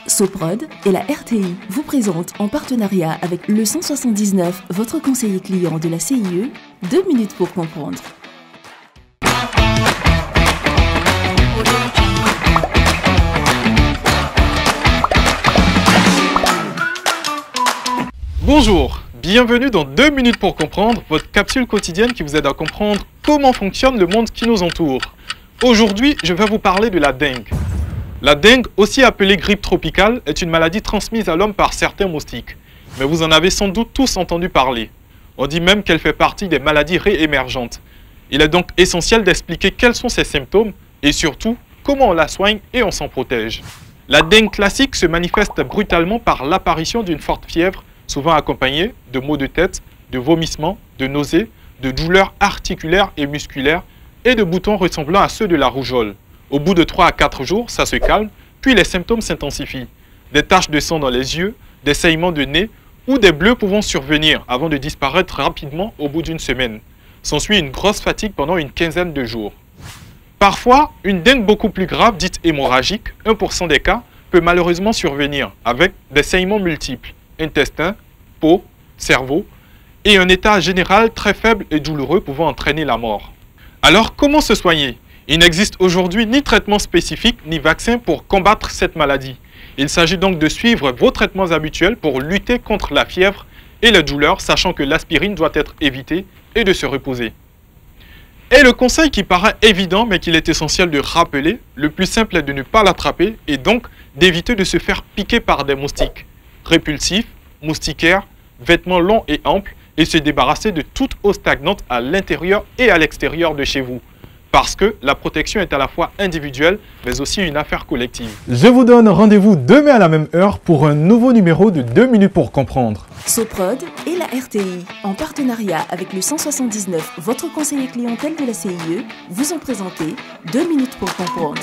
Soprod et la RTI vous présentent en partenariat avec le 179, votre conseiller client de la CIE, 2 minutes pour comprendre. Bonjour, bienvenue dans 2 minutes pour comprendre, votre capsule quotidienne qui vous aide à comprendre comment fonctionne le monde qui nous entoure. Aujourd'hui, je vais vous parler de la dengue. La dengue, aussi appelée grippe tropicale, est une maladie transmise à l'homme par certains moustiques. Mais vous en avez sans doute tous entendu parler. On dit même qu'elle fait partie des maladies réémergentes. Il est donc essentiel d'expliquer quels sont ses symptômes et surtout comment on la soigne et on s'en protège. La dengue classique se manifeste brutalement par l'apparition d'une forte fièvre, souvent accompagnée de maux de tête, de vomissements, de nausées, de douleurs articulaires et musculaires et de boutons ressemblant à ceux de la rougeole. Au bout de 3 à 4 jours, ça se calme, puis les symptômes s'intensifient. Des taches de sang dans les yeux, des saignements de nez ou des bleus pouvant survenir avant de disparaître rapidement au bout d'une semaine. S'ensuit une grosse fatigue pendant une quinzaine de jours. Parfois, une dengue beaucoup plus grave, dite hémorragique, 1% des cas, peut malheureusement survenir avec des saignements multiples, intestin, peau, cerveau, et un état général très faible et douloureux pouvant entraîner la mort. Alors, comment se soigner ? Il n'existe aujourd'hui ni traitement spécifique ni vaccin pour combattre cette maladie. Il s'agit donc de suivre vos traitements habituels pour lutter contre la fièvre et les douleurs, sachant que l'aspirine doit être évitée et de se reposer. Et le conseil qui paraît évident mais qu'il est essentiel de rappeler, le plus simple est de ne pas l'attraper et donc d'éviter de se faire piquer par des moustiques répulsifs, moustiquaires, vêtements longs et amples et se débarrasser de toute eau stagnante à l'intérieur et à l'extérieur de chez vous. Parce que la protection est à la fois individuelle, mais aussi une affaire collective. Je vous donne rendez-vous demain à la même heure pour un nouveau numéro de 2 minutes pour comprendre. Soprod et la RTI, en partenariat avec le 179, votre conseiller clientèle de la CIE, vous ont présenté 2 minutes pour comprendre.